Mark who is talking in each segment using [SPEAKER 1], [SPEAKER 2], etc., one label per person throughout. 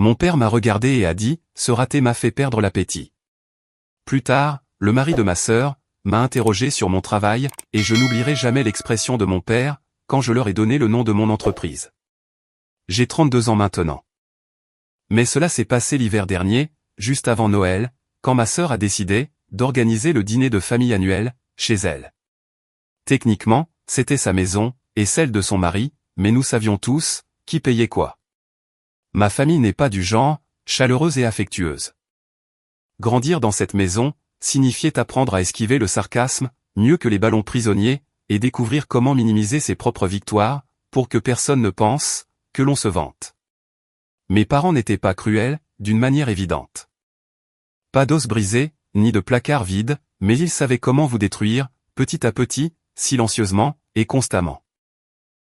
[SPEAKER 1] Mon père m'a regardé et a dit, ce raté m'a fait perdre l'appétit. Plus tard, le mari de ma sœur m'a interrogé sur mon travail, et je n'oublierai jamais l'expression de mon père, quand je leur ai donné le nom de mon entreprise. J'ai 32 ans maintenant. Mais cela s'est passé l'hiver dernier, juste avant Noël, quand ma sœur a décidé d'organiser le dîner de famille annuel, chez elle. Techniquement, c'était sa maison, et celle de son mari, mais nous savions tous qui payait quoi. Ma famille n'est pas du genre chaleureuse et affectueuse. Grandir dans cette maison signifiait apprendre à esquiver le sarcasme, mieux que les ballons prisonniers, et découvrir comment minimiser ses propres victoires, pour que personne ne pense que l'on se vante. Mes parents n'étaient pas cruels, d'une manière évidente. Pas d'os brisés, ni de placard vide, mais ils savaient comment vous détruire, petit à petit, silencieusement, et constamment.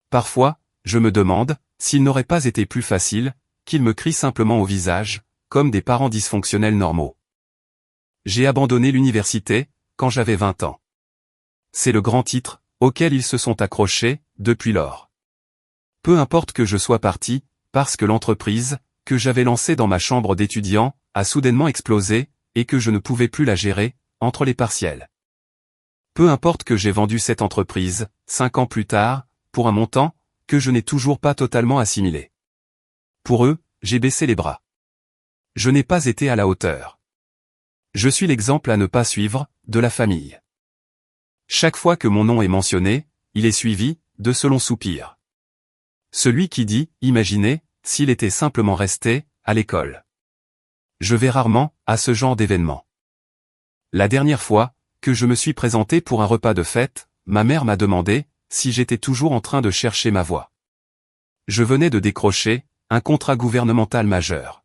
[SPEAKER 1] Parfois, je me demande s'il n'aurait pas été plus facile qu'ils me crient simplement au visage, comme des parents dysfonctionnels normaux. J'ai abandonné l'université quand j'avais 20 ans. C'est le grand titre auquel ils se sont accrochés depuis lors. Peu importe que je sois parti, parce que l'entreprise que j'avais lancée dans ma chambre d'étudiant a soudainement explosé et que je ne pouvais plus la gérer entre les partiels. Peu importe que j'ai vendu cette entreprise 5 ans plus tard pour un montant que je n'ai toujours pas totalement assimilé. Pour eux, j'ai baissé les bras. Je n'ai pas été à la hauteur. Je suis l'exemple à ne pas suivre de la famille. Chaque fois que mon nom est mentionné, il est suivi de ce long soupir. Celui qui dit « Imaginez, s'il était simplement resté à l'école ». Je vais rarement à ce genre d'événement. La dernière fois que je me suis présenté pour un repas de fête, ma mère m'a demandé si j'étais toujours en train de chercher ma voie. Je venais de décrocher un contrat gouvernemental majeur.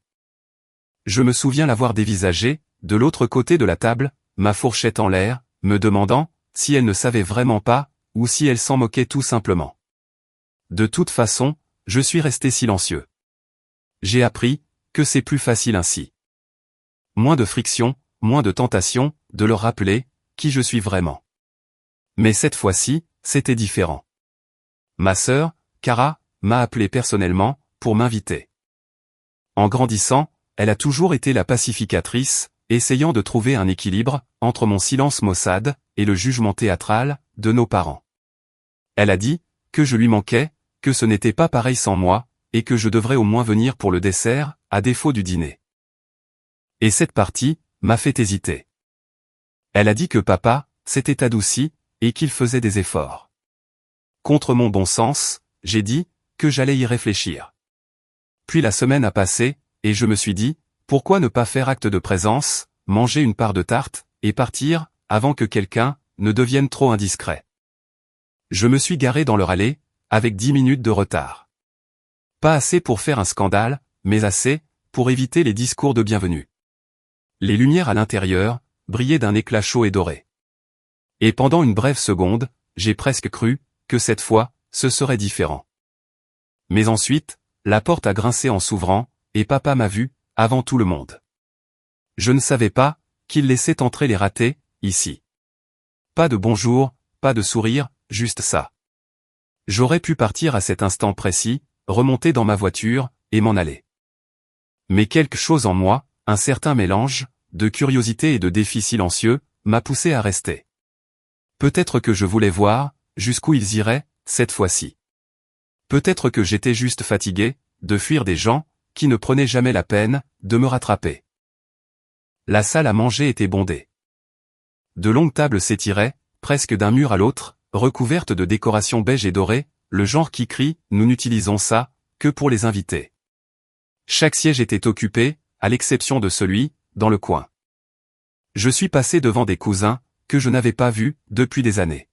[SPEAKER 1] Je me souviens l'avoir dévisagé, de l'autre côté de la table, ma fourchette en l'air, me demandant si elle ne savait vraiment pas, ou si elle s'en moquait tout simplement. De toute façon, je suis resté silencieux. J'ai appris que c'est plus facile ainsi. Moins de friction, moins de tentation de leur rappeler qui je suis vraiment. Mais cette fois-ci, c'était différent. Ma sœur, Cara, m'a appelé personnellement pour m'inviter. En grandissant, elle a toujours été la pacificatrice, essayant de trouver un équilibre entre mon silence maussade et le jugement théâtral de nos parents. Elle a dit que je lui manquais, que ce n'était pas pareil sans moi, et que je devrais au moins venir pour le dessert, à défaut du dîner. Et cette partie m'a fait hésiter. Elle a dit que papa s'était adouci, et qu'il faisait des efforts. Contre mon bon sens, j'ai dit que j'allais y réfléchir. Puis la semaine a passé, et je me suis dit, pourquoi ne pas faire acte de présence, manger une part de tarte, et partir, avant que quelqu'un ne devienne trop indiscret. Je me suis garé dans leur allée, avec 10 minutes de retard. Pas assez pour faire un scandale, mais assez pour éviter les discours de bienvenue. Les lumières à l'intérieur brillaient d'un éclat chaud et doré. Et pendant une brève seconde, j'ai presque cru que cette fois, ce serait différent. Mais ensuite, la porte a grincé en s'ouvrant, et papa m'a vu, avant tout le monde. Je ne savais pas qu'il laissait entrer les ratés, ici. Pas de bonjour, pas de sourire, juste ça. J'aurais pu partir à cet instant précis, remonter dans ma voiture, et m'en aller. Mais quelque chose en moi, un certain mélange de curiosité et de défi silencieux, m'a poussé à rester. Peut-être que je voulais voir jusqu'où ils iraient, cette fois-ci. Peut-être que j'étais juste fatigué de fuir des gens qui ne prenaient jamais la peine de me rattraper. La salle à manger était bondée. De longues tables s'étiraient, presque d'un mur à l'autre, recouvertes de décorations beige et dorées, le genre qui crie « Nous n'utilisons ça que pour les invités ». Chaque siège était occupé, à l'exception de celui dans le coin. Je suis passé devant des cousins que je n'avais pas vus depuis des années.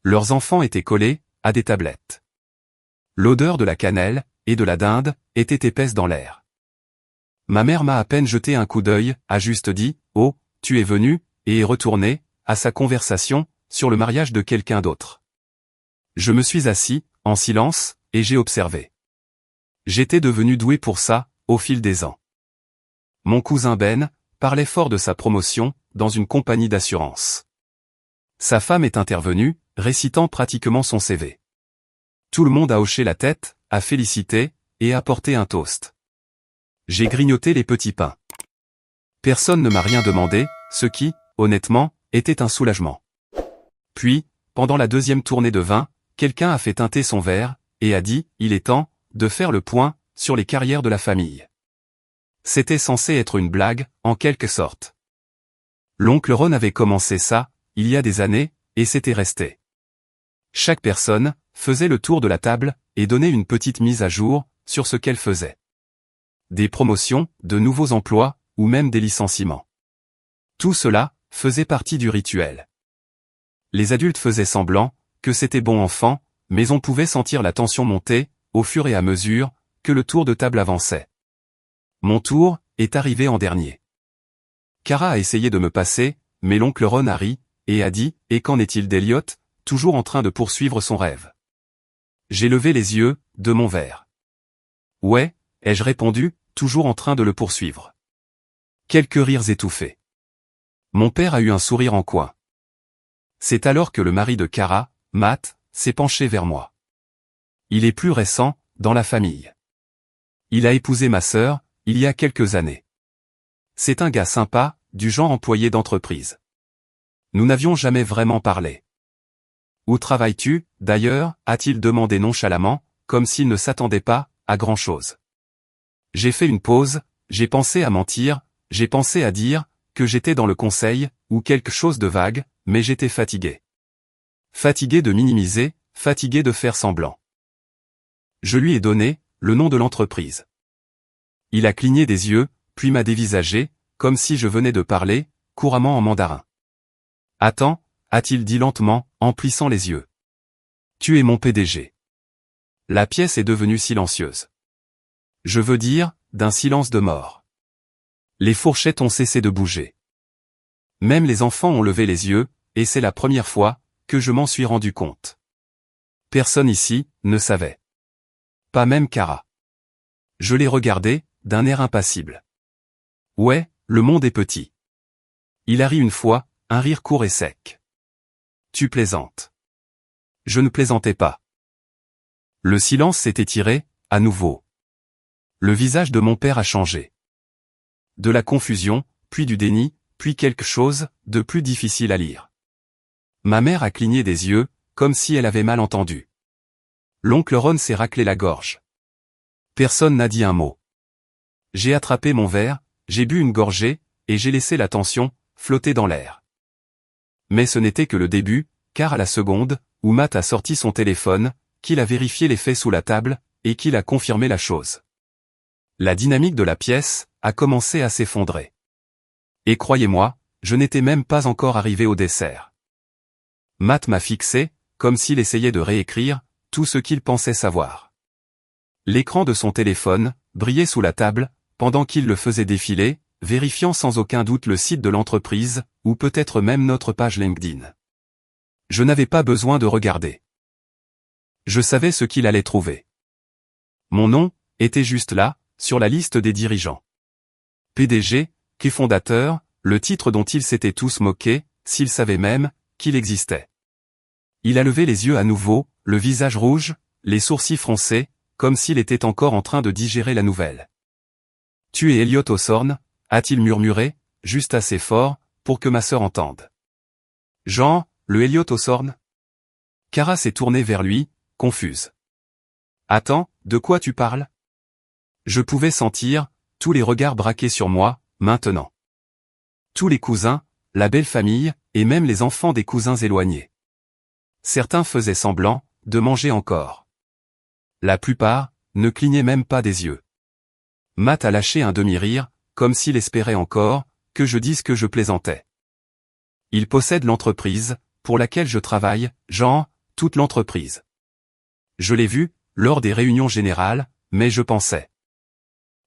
[SPEAKER 1] Leurs enfants étaient collés à des tablettes. L'odeur de la cannelle et de la dinde était épaisse dans l'air. Ma mère m'a à peine jeté un coup d'œil, a juste dit « Oh, tu es venu » et est retournée à sa conversation sur le mariage de quelqu'un d'autre. Je me suis assis, en silence, et j'ai observé. J'étais devenu doué pour ça, au fil des ans. Mon cousin Ben parlait fort de sa promotion dans une compagnie d'assurance. Sa femme est intervenue, récitant pratiquement son CV. Tout le monde a hoché la tête, a félicité, et a porté un toast. J'ai grignoté les petits pains. Personne ne m'a rien demandé, ce qui, honnêtement, était un soulagement. Puis, pendant la deuxième tournée de vin, quelqu'un a fait teinter son verre, et a dit, il est temps, de faire le point, sur les carrières de la famille. C'était censé être une blague, en quelque sorte. L'oncle Ron avait commencé ça, il y a des années, et c'était resté. Chaque personne faisait le tour de la table, et donnait une petite mise à jour, sur ce qu'elle faisait. Des promotions, de nouveaux emplois, ou même des licenciements. Tout cela faisait partie du rituel. Les adultes faisaient semblant que c'était bon enfant, mais on pouvait sentir la tension monter, au fur et à mesure que le tour de table avançait. Mon tour est arrivé en dernier. Kara a essayé de me passer, mais l'oncle Ron a ri, et a dit, et qu'en est-il d'Elliot, toujours en train de poursuivre son rêve? J'ai levé les yeux, de mon verre. Ouais, ai-je répondu, toujours en train de le poursuivre. Quelques rires étouffés. Mon père a eu un sourire en coin. C'est alors que le mari de Kara, Matt, s'est penché vers moi. Il est plus récent, dans la famille. Il a épousé ma sœur, il y a quelques années. C'est un gars sympa, du genre employé d'entreprise. Nous n'avions jamais vraiment parlé. Où travailles-tu, d'ailleurs, a-t-il demandé nonchalamment, comme s'il ne s'attendait pas à grand-chose. J'ai fait une pause, j'ai pensé à mentir, j'ai pensé à dire que j'étais dans le conseil, ou quelque chose de vague, mais j'étais fatigué. Fatigué de minimiser, fatigué de faire semblant. Je lui ai donné le nom de l'entreprise. Il a cligné des yeux, puis m'a dévisagé, comme si je venais de parler, couramment en mandarin. Attends, a-t-il dit lentement, en plissant les yeux. Tu es mon PDG. La pièce est devenue silencieuse. Je veux dire, d'un silence de mort. Les fourchettes ont cessé de bouger. Même les enfants ont levé les yeux, et c'est la première fois que je m'en suis rendu compte. Personne ici ne savait. Pas même Kara. Je l'ai regardé, d'un air impassible. Ouais, le monde est petit. Il a ri une fois, un rire court et sec. Tu plaisantes. Je ne plaisantais pas. Le silence s'est étiré, à nouveau. Le visage de mon père a changé. De la confusion, puis du déni, puis quelque chose de plus difficile à lire. Ma mère a cligné des yeux, comme si elle avait mal entendu. L'oncle Ron s'est raclé la gorge. Personne n'a dit un mot. J'ai attrapé mon verre, j'ai bu une gorgée, et j'ai laissé la tension flotter dans l'air. Mais ce n'était que le début, car à la seconde, où Matt a sorti son téléphone, qu'il a vérifié les faits sous la table, et qu'il a confirmé la chose. La dynamique de la pièce a commencé à s'effondrer. Et croyez-moi, je n'étais même pas encore arrivé au dessert. Matt m'a fixé, comme s'il essayait de réécrire tout ce qu'il pensait savoir. L'écran de son téléphone brillait sous la table, pendant qu'il le faisait défiler, vérifiant sans aucun doute le site de l'entreprise, ou peut-être même notre page LinkedIn. Je n'avais pas besoin de regarder. Je savais ce qu'il allait trouver. Mon nom était juste là, sur la liste des dirigeants. PDG, cofondateur, le titre dont ils s'étaient tous moqués, s'ils savaient même qu'il existait. Il a levé les yeux à nouveau, le visage rouge, les sourcils froncés, comme s'il était encore en train de digérer la nouvelle. Tu es Elliot Hawthorne, a-t-il murmuré, juste assez fort, pour que ma sœur entende. Jean, le Elliot Hawthorne? Kara s'est tournée vers lui, confuse. Attends, de quoi tu parles? Je pouvais sentir tous les regards braqués sur moi, maintenant. Tous les cousins, la belle famille, et même les enfants des cousins éloignés. Certains faisaient semblant de manger encore. La plupart ne clignaient même pas des yeux. Matt a lâché un demi-rire, comme s'il espérait encore que je dise que je plaisantais. Il possède l'entreprise pour laquelle je travaille, Jean, toute l'entreprise. Je l'ai vu lors des réunions générales, mais je pensais.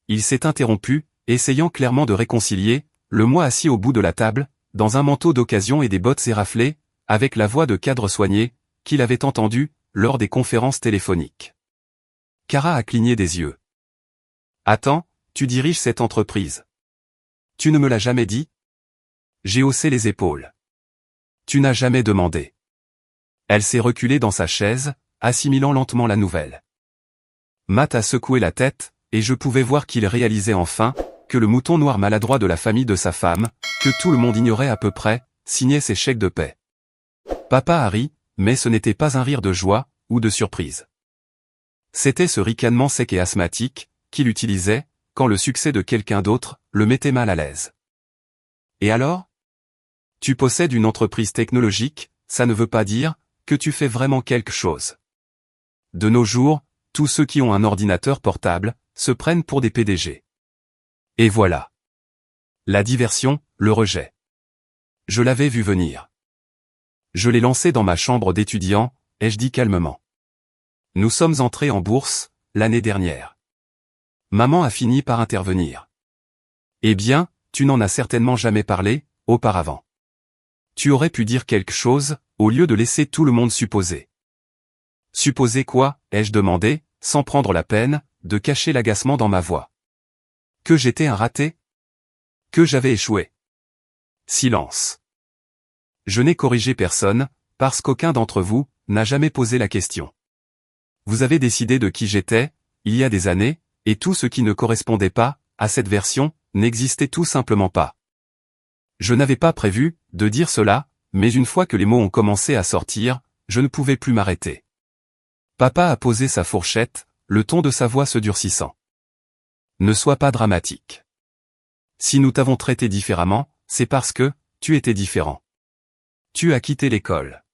[SPEAKER 1] Il s'est interrompu, essayant clairement de réconcilier, le moi assis au bout de la table, dans un manteau d'occasion et des bottes éraflées, avec la voix de cadre soigné, qu'il avait entendue lors des conférences téléphoniques. Kara a cligné des yeux. Attends, tu diriges cette entreprise. Tu ne me l'as jamais dit? J'ai haussé les épaules. Tu n'as jamais demandé. Elle s'est reculée dans sa chaise, assimilant lentement la nouvelle. Matt a secoué la tête, et je pouvais voir qu'il réalisait enfin que le mouton noir maladroit de la famille de sa femme, que tout le monde ignorait à peu près, signait ses chèques de paie. Papa a ri, mais ce n'était pas un rire de joie ou de surprise. C'était ce ricanement sec et asthmatique qu'il utilisait quand le succès de quelqu'un d'autre le mettait mal à l'aise. Et alors? Tu possèdes une entreprise technologique, ça ne veut pas dire que tu fais vraiment quelque chose. De nos jours, tous ceux qui ont un ordinateur portable se prennent pour des PDG. Et voilà. La diversion, le rejet. Je l'avais vu venir. Je l'ai lancé dans ma chambre d'étudiant, ai-je dit calmement. Nous sommes entrés en bourse, l'année dernière. Maman a fini par intervenir. Eh bien, tu n'en as certainement jamais parlé, auparavant. Tu aurais pu dire quelque chose, au lieu de laisser tout le monde supposer. Supposer quoi, ai-je demandé, sans prendre la peine de cacher l'agacement dans ma voix. Que j'étais un raté? Que j'avais échoué? Silence. Je n'ai corrigé personne, parce qu'aucun d'entre vous n'a jamais posé la question. Vous avez décidé de qui j'étais, il y a des années, et tout ce qui ne correspondait pas à cette version n'existait tout simplement pas. Je n'avais pas prévu de dire cela, mais une fois que les mots ont commencé à sortir, je ne pouvais plus m'arrêter. Papa a posé sa fourchette, le ton de sa voix se durcissant. Ne sois pas dramatique. Si nous t'avons traité différemment, c'est parce que tu étais différent. Tu as quitté l'école.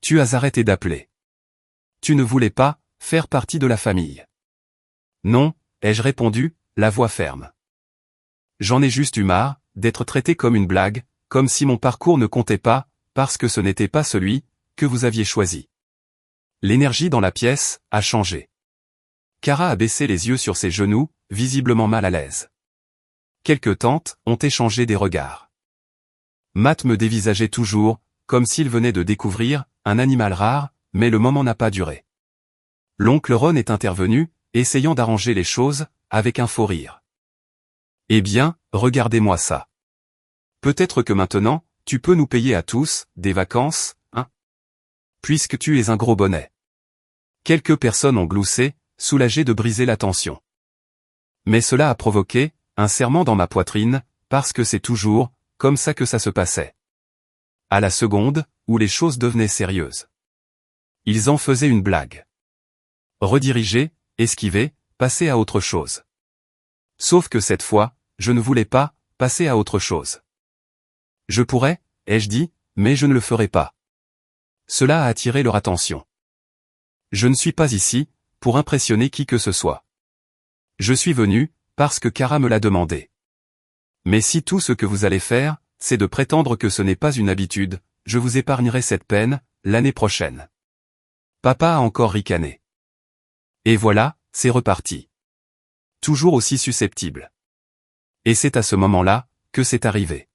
[SPEAKER 1] Tu as arrêté d'appeler. Tu ne voulais pas faire partie de la famille. Non, ai-je répondu, la voix ferme. J'en ai juste eu marre d'être traité comme une blague, comme si mon parcours ne comptait pas, parce que ce n'était pas celui que vous aviez choisi. L'énergie dans la pièce a changé. Cara a baissé les yeux sur ses genoux, visiblement mal à l'aise. Quelques tantes ont échangé des regards. Matt me dévisageait toujours, comme s'il venait de découvrir un animal rare, mais le moment n'a pas duré. L'oncle Ron est intervenu, essayant d'arranger les choses, avec un faux rire. Eh bien, regardez-moi ça. Peut-être que maintenant, tu peux nous payer à tous des vacances, hein? Puisque tu es un gros bonnet. Quelques personnes ont gloussé, soulagées de briser la tension. Mais cela a provoqué un serrement dans ma poitrine, parce que c'est toujours comme ça que ça se passait. À la seconde où les choses devenaient sérieuses. Ils en faisaient une blague. Rediriger, esquiver, passer à autre chose. Sauf que cette fois, je ne voulais pas passer à autre chose. Je pourrais, ai-je dit, mais je ne le ferai pas. Cela a attiré leur attention. Je ne suis pas ici pour impressionner qui que ce soit. Je suis venu parce que Cara me l'a demandé. Mais si tout ce que vous allez faire, c'est de prétendre que ce n'est pas une habitude, je vous épargnerai cette peine, l'année prochaine. Papa a encore ricané. Et voilà, c'est reparti. Toujours aussi susceptible. Et c'est à ce moment-là que c'est arrivé.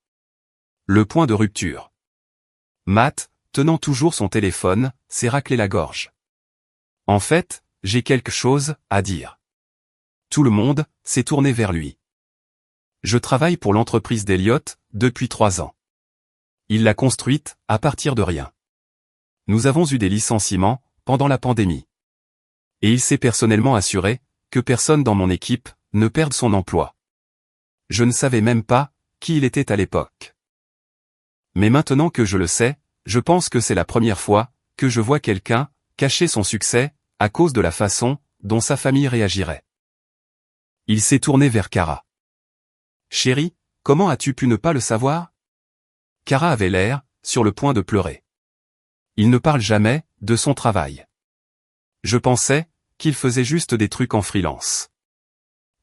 [SPEAKER 1] Le point de rupture. Matt, tenant toujours son téléphone, s'est raclé la gorge. En fait, j'ai quelque chose à dire. Tout le monde s'est tourné vers lui. Je travaille pour l'entreprise d'Elliott depuis 3 ans. Il l'a construite à partir de rien. Nous avons eu des licenciements pendant la pandémie. Et il s'est personnellement assuré que personne dans mon équipe ne perde son emploi. Je ne savais même pas qui il était à l'époque. Mais maintenant que je le sais, je pense que c'est la première fois que je vois quelqu'un cacher son succès à cause de la façon dont sa famille réagirait. Il s'est tourné vers Cara. « Chérie, comment as-tu pu ne pas le savoir ?» Cara avait l'air sur le point de pleurer. Il ne parle jamais de son travail. Je pensais qu'il faisait juste des trucs en freelance.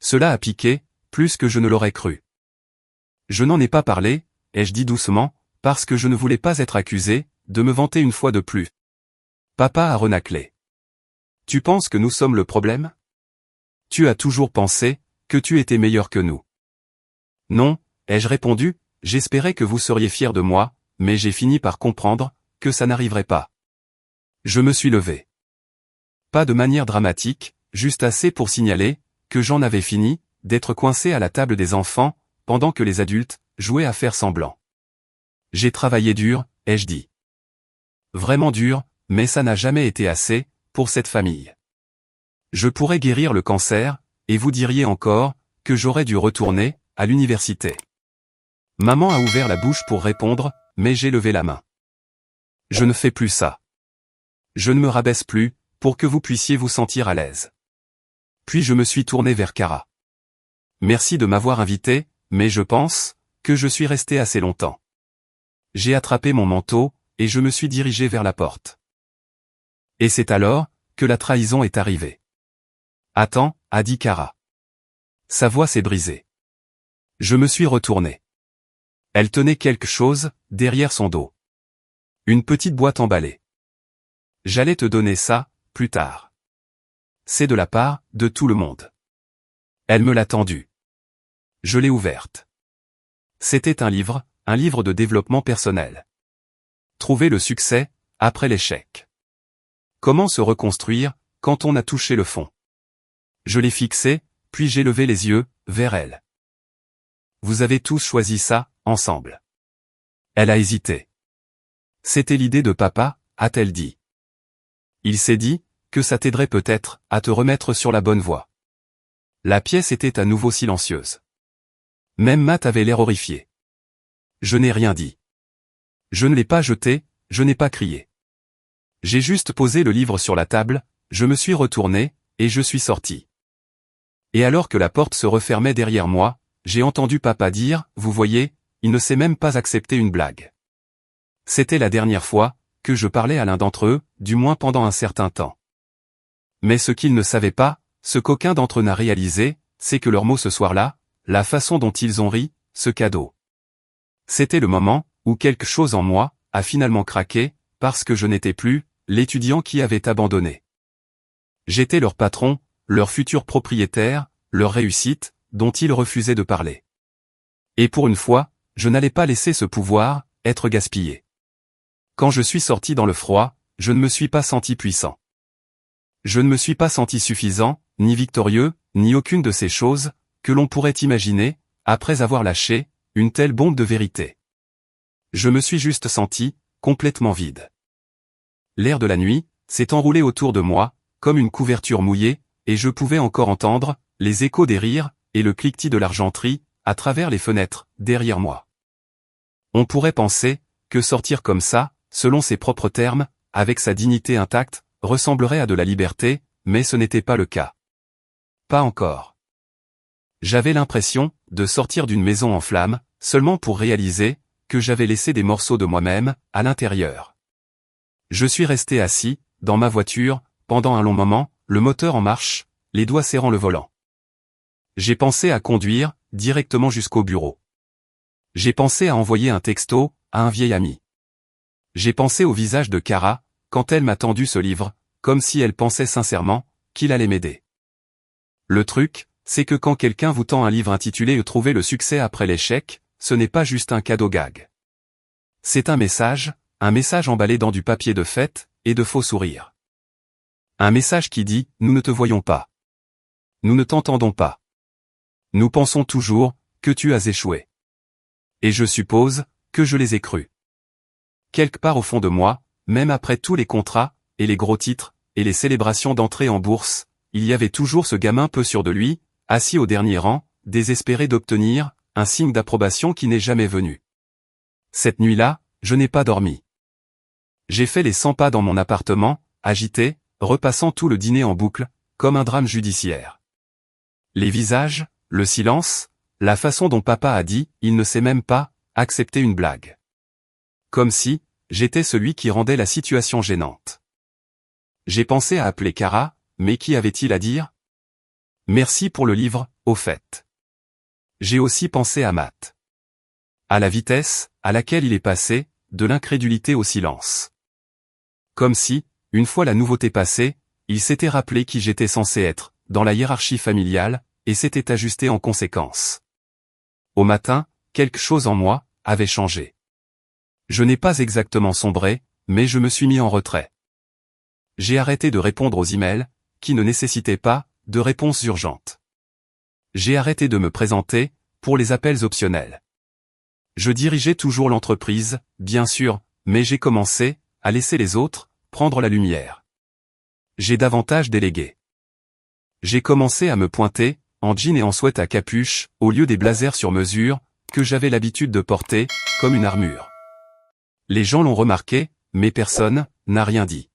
[SPEAKER 1] Cela a piqué, plus que je ne l'aurais cru. Je n'en ai pas parlé, ai-je dit doucement, parce que je ne voulais pas être accusé de me vanter une fois de plus. Papa a renâclé. Tu penses que nous sommes le problème? Tu as toujours pensé que tu étais meilleur que nous. Non, ai-je répondu, j'espérais que vous seriez fiers de moi, mais j'ai fini par comprendre que ça n'arriverait pas. Je me suis levé. Pas de manière dramatique, juste assez pour signaler que j'en avais fini d'être coincé à la table des enfants, pendant que les adultes jouaient à faire semblant. J'ai travaillé dur, ai-je dit. Vraiment dur, mais ça n'a jamais été assez pour cette famille. Je pourrais guérir le cancer, et vous diriez encore que j'aurais dû retourner à l'université. Maman a ouvert la bouche pour répondre, mais j'ai levé la main. Je ne fais plus ça. Je ne me rabaisse plus, pour que vous puissiez vous sentir à l'aise. Puis je me suis tourné vers Kara. Merci de m'avoir invité, mais je pense que je suis resté assez longtemps. J'ai attrapé mon manteau, et je me suis dirigé vers la porte. Et c'est alors que la trahison est arrivée. Attends, a dit Kara. Sa voix s'est brisée. Je me suis retourné. Elle tenait quelque chose derrière son dos. Une petite boîte emballée. J'allais te donner ça, plus tard. C'est de la part de tout le monde. Elle me l'a tendue. Je l'ai ouverte. C'était un livre de développement personnel. Trouver le succès après l'échec. Comment se reconstruire quand on a touché le fond. Je l'ai fixé, puis j'ai levé les yeux vers elle. Vous avez tous choisi ça, ensemble. Elle a hésité. C'était l'idée de papa, a-t-elle dit. Il s'est dit que ça t'aiderait peut-être à te remettre sur la bonne voie. La pièce était à nouveau silencieuse. Même Matt avait l'air horrifié. Je n'ai rien dit. Je ne l'ai pas jeté, je n'ai pas crié. J'ai juste posé le livre sur la table, je me suis retourné, et je suis sorti. Et alors que la porte se refermait derrière moi, j'ai entendu papa dire, vous voyez, il ne sait même pas accepter une blague. C'était la dernière fois que je parlais à l'un d'entre eux, du moins pendant un certain temps. Mais ce qu'ils ne savaient pas, ce qu'aucun d'entre eux n'a réalisé, c'est que leurs mots ce soir-là, la façon dont ils ont ri, ce cadeau. C'était le moment où quelque chose en moi a finalement craqué, parce que je n'étais plus l'étudiant qui avait abandonné. J'étais leur patron, leur futur propriétaire, leur réussite, dont ils refusaient de parler. Et pour une fois, je n'allais pas laisser ce pouvoir être gaspillé. Quand je suis sorti dans le froid, je ne me suis pas senti puissant. Je ne me suis pas senti suffisant, ni victorieux, ni aucune de ces choses que l'on pourrait imaginer, après avoir lâché une telle bombe de vérité. Je me suis juste senti complètement vide. L'air de la nuit s'est enroulé autour de moi, comme une couverture mouillée, et je pouvais encore entendre les échos des rires et le cliquetis de l'argenterie à travers les fenêtres derrière moi. On pourrait penser que sortir comme ça, selon ses propres termes, avec sa dignité intacte, ressemblerait à de la liberté, mais ce n'était pas le cas. Pas encore. J'avais l'impression de sortir d'une maison en flammes, seulement pour réaliser que j'avais laissé des morceaux de moi-même à l'intérieur. Je suis resté assis, dans ma voiture, pendant un long moment, le moteur en marche, les doigts serrant le volant. J'ai pensé à conduire directement jusqu'au bureau. J'ai pensé à envoyer un texto à un vieil ami. J'ai pensé au visage de Kara, quand elle m'a tendu ce livre, comme si elle pensait sincèrement qu'il allait m'aider. Le truc, c'est que quand quelqu'un vous tend un livre intitulé « Trouver le succès après l'échec », ce n'est pas juste un cadeau gag. C'est un message emballé dans du papier de fête et de faux sourires. Un message qui dit « Nous ne te voyons pas. Nous ne t'entendons pas. Nous pensons toujours que tu as échoué. » Et je suppose que je les ai crus. Quelque part au fond de moi, même après tous les contrats, et les gros titres, et les célébrations d'entrée en bourse, il y avait toujours ce gamin peu sûr de lui, assis au dernier rang, désespéré d'obtenir un signe d'approbation qui n'est jamais venu. Cette nuit-là, je n'ai pas dormi. J'ai fait les 100 pas dans mon appartement, agité, repassant tout le dîner en boucle, comme un drame judiciaire. Les visages, le silence, la façon dont papa a dit « il ne sait même pas » accepter une blague. Comme si j'étais celui qui rendait la situation gênante. J'ai pensé à appeler Kara, mais qu'y avait-il à dire? Merci pour le livre, au fait. J'ai aussi pensé à Matt. À la vitesse à laquelle il est passé, de l'incrédulité au silence. Comme si, une fois la nouveauté passée, il s'était rappelé qui j'étais censé être, dans la hiérarchie familiale, et s'était ajusté en conséquence. Au matin, quelque chose en moi avait changé. Je n'ai pas exactement sombré, mais je me suis mis en retrait. J'ai arrêté de répondre aux emails, qui ne nécessitaient pas de réponses urgentes. J'ai arrêté de me présenter pour les appels optionnels. Je dirigeais toujours l'entreprise, bien sûr, mais j'ai commencé à laisser les autres prendre la lumière. J'ai davantage délégué. J'ai commencé à me pointer, en jean et en sweat à capuche, au lieu des blazers sur mesure, que j'avais l'habitude de porter, comme une armure. Les gens l'ont remarqué, mais personne n'a rien dit.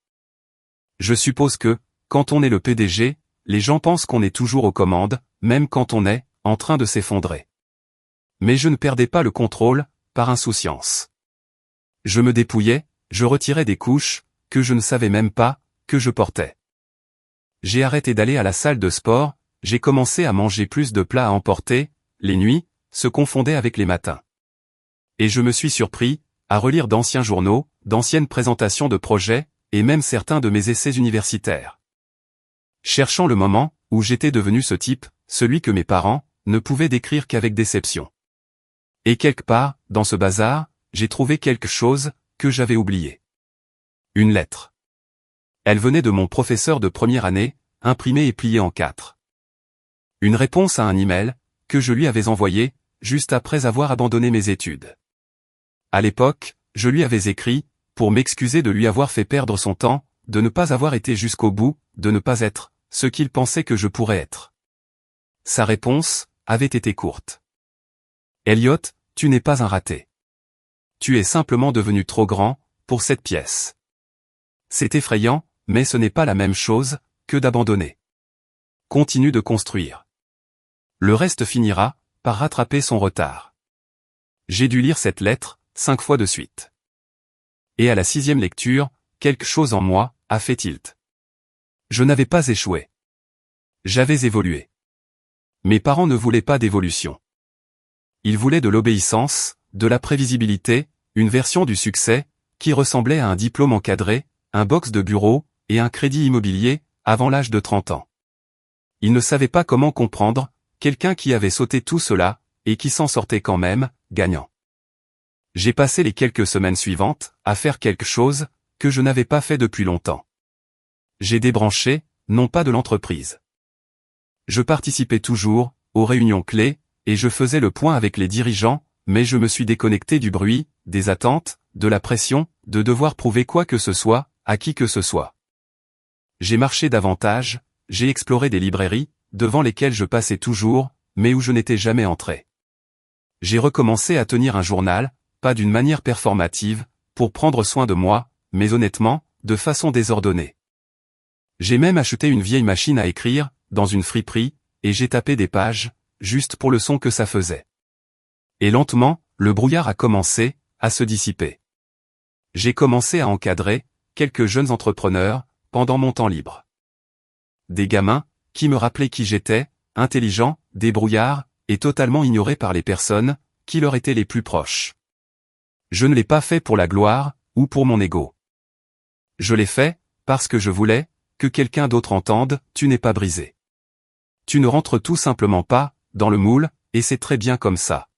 [SPEAKER 1] Je suppose que, quand on est le PDG, les gens pensent qu'on est toujours aux commandes, même quand on est en train de s'effondrer. Mais je ne perdais pas le contrôle, par insouciance. Je me dépouillais, je retirais des couches, que je ne savais même pas, que je portais. J'ai arrêté d'aller à la salle de sport, j'ai commencé à manger plus de plats à emporter, les nuits se confondaient avec les matins. Et je me suis surpris à relire d'anciens journaux, d'anciennes présentations de projets, et même certains de mes essais universitaires. Cherchant le moment où j'étais devenu ce type, celui que mes parents ne pouvaient décrire qu'avec déception. Et quelque part, dans ce bazar, j'ai trouvé quelque chose que j'avais oublié. Une lettre. Elle venait de mon professeur de première année, imprimée et pliée en 4. Une réponse à un email que je lui avais envoyé, juste après avoir abandonné mes études. À l'époque, je lui avais écrit, pour m'excuser de lui avoir fait perdre son temps, de ne pas avoir été jusqu'au bout, de ne pas être ce qu'il pensait que je pourrais être. Sa réponse avait été courte. Elliot, tu n'es pas un raté. Tu es simplement devenu trop grand pour cette pièce. C'est effrayant, mais ce n'est pas la même chose que d'abandonner. Continue de construire. Le reste finira par rattraper son retard. J'ai dû lire cette lettre 5 fois de suite. Et à la 6e lecture, quelque chose en moi a fait tilt. Je n'avais pas échoué. J'avais évolué. Mes parents ne voulaient pas d'évolution. Ils voulaient de l'obéissance, de la prévisibilité, une version du succès, qui ressemblait à un diplôme encadré, un box de bureau, et un crédit immobilier, avant l'âge de 30 ans. Ils ne savaient pas comment comprendre quelqu'un qui avait sauté tout cela, et qui s'en sortait quand même, gagnant. J'ai passé les quelques semaines suivantes à faire quelque chose que je n'avais pas fait depuis longtemps. J'ai débranché, non pas de l'entreprise. Je participais toujours aux réunions clés, et je faisais le point avec les dirigeants, mais je me suis déconnecté du bruit, des attentes, de la pression, de devoir prouver quoi que ce soit, à qui que ce soit. J'ai marché davantage, j'ai exploré des librairies, devant lesquelles je passais toujours, mais où je n'étais jamais entré. J'ai recommencé à tenir un journal, pas d'une manière performative, pour prendre soin de moi, mais honnêtement, de façon désordonnée. J'ai même acheté une vieille machine à écrire, dans une friperie, et j'ai tapé des pages, juste pour le son que ça faisait. Et lentement, le brouillard a commencé à se dissiper. J'ai commencé à encadrer quelques jeunes entrepreneurs pendant mon temps libre. Des gamins qui me rappelaient qui j'étais, intelligents, débrouillards, et totalement ignorés par les personnes qui leur étaient les plus proches. Je ne l'ai pas fait pour la gloire ou pour mon ego. Je l'ai fait parce que je voulais que quelqu'un d'autre entende, tu n'es pas brisé. Tu ne rentres tout simplement pas dans le moule, et c'est très bien comme ça.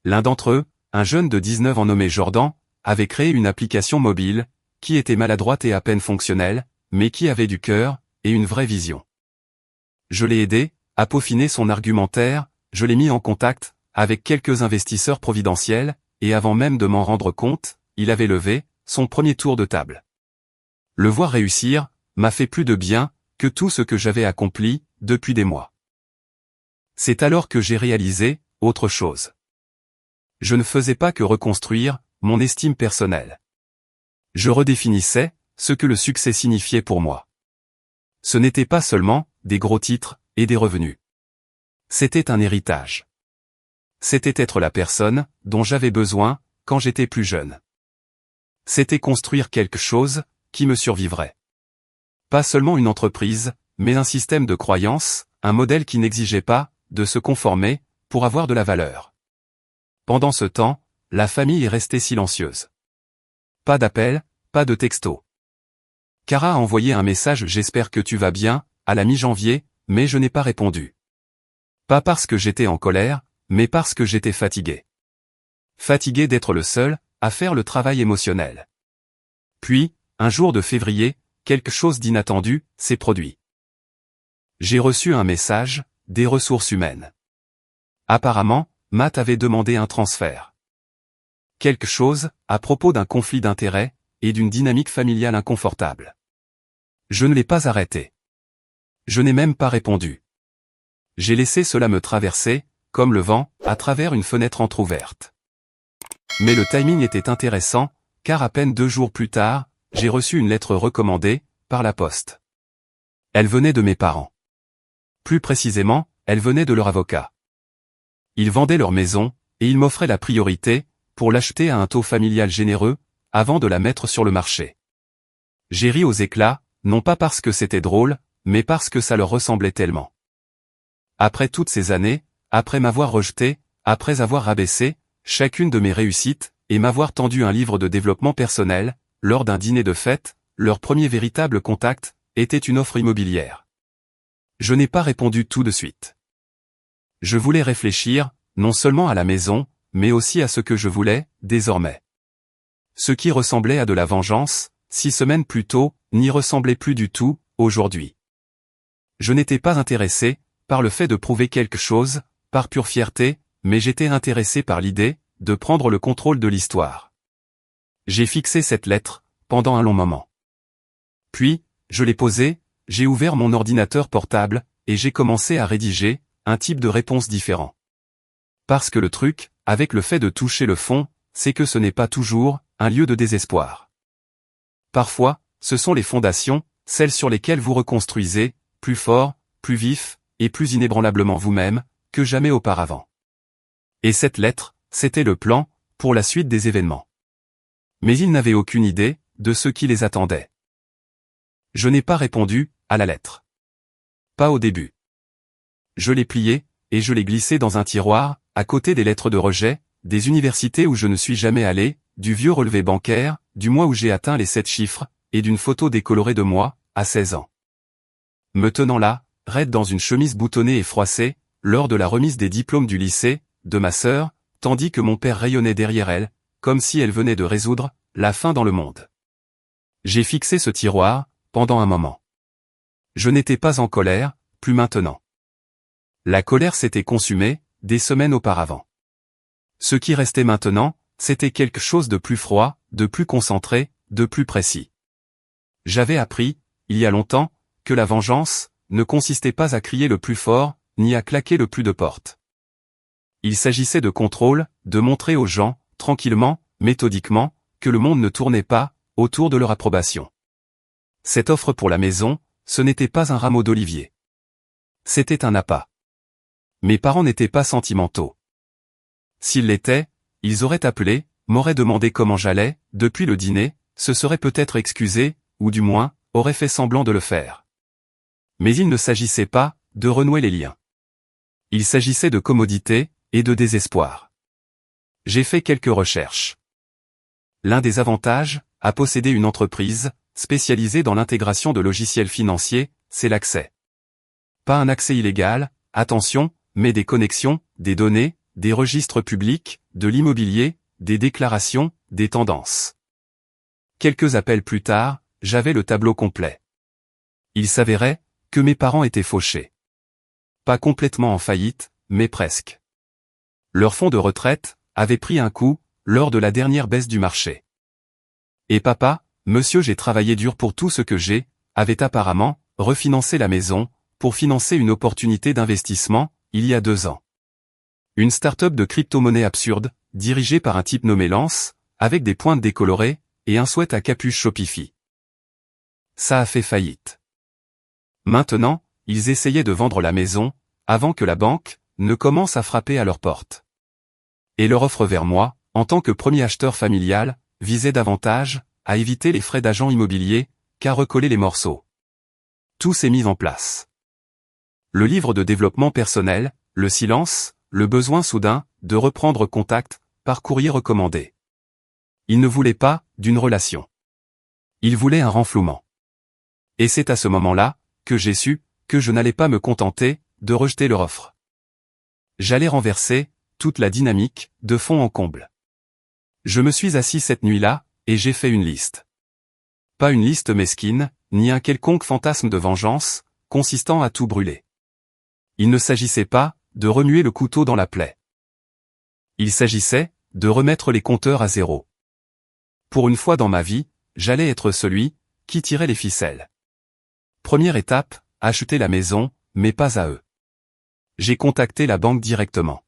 [SPEAKER 1] L'un d'entre eux, un jeune de 19 ans nommé Jordan, avait créé une application mobile, qui était maladroite et à peine fonctionnelle, mais qui avait du cœur et une vraie vision. Je l'ai aidé à peaufiner son argumentaire, je l'ai mis en contact avec quelques investisseurs providentiels, et avant même de m'en rendre compte, il avait levé son premier tour de table. Le voir réussir m'a fait plus de bien que tout ce que j'avais accompli depuis des mois. C'est alors que j'ai réalisé autre chose. Je ne faisais pas que reconstruire mon estime personnelle. Je redéfinissais ce que le succès signifiait pour moi. Ce n'était pas seulement des gros titres et des revenus. C'était un héritage. C'était être la personne dont j'avais besoin quand j'étais plus jeune. C'était construire quelque chose qui me survivrait. Pas seulement une entreprise, mais un système de croyances, un modèle qui n'exigeait pas de se conformer pour avoir de la valeur. Pendant ce temps, la famille est restée silencieuse. Pas d'appel, pas de texto. Cara a envoyé un message « J'espère que tu vas bien » à la mi-janvier, mais je n'ai pas répondu. Pas parce que j'étais en colère, mais parce que j'étais fatigué. Fatigué d'être le seul à faire le travail émotionnel. Puis, un jour de février, quelque chose d'inattendu s'est produit. J'ai reçu un message des ressources humaines. Apparemment, Matt avait demandé un transfert. Quelque chose à propos d'un conflit d'intérêts et d'une dynamique familiale inconfortable. Je ne l'ai pas arrêté. Je n'ai même pas répondu. J'ai laissé cela me traverser, comme le vent, à travers une fenêtre entr'ouverte. Mais le timing était intéressant, car à peine 2 jours plus tard, j'ai reçu une lettre recommandée, par la poste. Elle venait de mes parents. Plus précisément, elle venait de leur avocat. Ils vendaient leur maison, et ils m'offraient la priorité, pour l'acheter à un taux familial généreux, avant de la mettre sur le marché. J'ai ri aux éclats, non pas parce que c'était drôle, mais parce que ça leur ressemblait tellement. Après toutes ces années, après m'avoir rejeté, après avoir rabaissé chacune de mes réussites, et m'avoir tendu un livre de développement personnel, lors d'un dîner de fête, leur premier véritable contact était une offre immobilière. Je n'ai pas répondu tout de suite. Je voulais réfléchir, non seulement à la maison, mais aussi à ce que je voulais, désormais. Ce qui ressemblait à de la vengeance, 6 semaines plus tôt, n'y ressemblait plus du tout, aujourd'hui. Je n'étais pas intéressé par le fait de prouver quelque chose, par pure fierté, mais j'étais intéressé par l'idée de prendre le contrôle de l'histoire. J'ai fixé cette lettre, pendant un long moment. Puis, je l'ai posée, j'ai ouvert mon ordinateur portable, et j'ai commencé à rédiger un type de réponse différent. Parce que le truc, avec le fait de toucher le fond, c'est que ce n'est pas toujours un lieu de désespoir. Parfois, ce sont les fondations, celles sur lesquelles vous reconstruisez, plus fort, plus vif, et plus inébranlablement vous-même, que jamais auparavant. Et cette lettre, c'était le plan, pour la suite des événements. Mais ils n'avaient aucune idée de ce qui les attendait. Je n'ai pas répondu à la lettre. Pas au début. Je l'ai pliée, et je l'ai glissée dans un tiroir, à côté des lettres de rejet, des universités où je ne suis jamais allé, du vieux relevé bancaire, du mois où j'ai atteint les 7 chiffres, et d'une photo décolorée de moi, à 16 ans. Me tenant là, raide dans une chemise boutonnée et froissée, lors de la remise des diplômes du lycée, de ma sœur, tandis que mon père rayonnait derrière elle, comme si elle venait de résoudre la faim dans le monde. J'ai fixé ce tiroir, pendant un moment. Je n'étais pas en colère, plus maintenant. La colère s'était consumée, des semaines auparavant. Ce qui restait maintenant, c'était quelque chose de plus froid, de plus concentré, de plus précis. J'avais appris, il y a longtemps, que la vengeance ne consistait pas à crier le plus fort, ni à claquer le plus de portes. Il s'agissait de contrôle, de montrer aux gens, tranquillement, méthodiquement, que le monde ne tournait pas autour de leur approbation. Cette offre pour la maison, ce n'était pas un rameau d'olivier. C'était un appât. Mes parents n'étaient pas sentimentaux. S'ils l'étaient, ils auraient appelé, m'auraient demandé comment j'allais, depuis le dîner, se seraient peut-être excusés, ou du moins, auraient fait semblant de le faire. Mais il ne s'agissait pas de renouer les liens. Il s'agissait de commodité et de désespoir. J'ai fait quelques recherches. L'un des avantages, à posséder une entreprise spécialisée dans l'intégration de logiciels financiers, c'est l'accès. Pas un accès illégal, attention, mais des connexions, des données, des registres publics, de l'immobilier, des déclarations, des tendances. Quelques appels plus tard, j'avais le tableau complet. Il s'avérait que mes parents étaient fauchés. Pas complètement en faillite, mais presque. Leur fonds de retraite avait pris un coup lors de la dernière baisse du marché. Et papa, monsieur j'ai travaillé dur pour tout ce que j'ai, avait apparemment refinancé la maison pour financer une opportunité d'investissement, il y a 2 ans. Une start-up de crypto-monnaie absurde, dirigée par un type nommé Lance, avec des pointes décolorées et un sweat à capuche Shopify. Ça a fait faillite. Maintenant, ils essayaient de vendre la maison, avant que la banque ne commence à frapper à leur porte. Et leur offre vers moi, en tant que premier acheteur familial, visait davantage à éviter les frais d'agent immobilier qu'à recoller les morceaux. Tout s'est mis en place. Le livre de développement personnel, le silence, le besoin soudain de reprendre contact par courrier recommandé. Ils ne voulaient pas d'une relation. Ils voulaient un renflouement. Et c'est à ce moment-là que j'ai su que je n'allais pas me contenter de rejeter leur offre. J'allais renverser toute la dynamique de fond en comble. Je me suis assis cette nuit-là et j'ai fait une liste. Pas une liste mesquine, ni un quelconque fantasme de vengeance consistant à tout brûler. Il ne s'agissait pas de remuer le couteau dans la plaie. Il s'agissait de remettre les compteurs à zéro. Pour une fois dans ma vie, j'allais être celui qui tirait les ficelles. Première étape, acheter la maison, mais pas à eux. J'ai contacté la banque directement.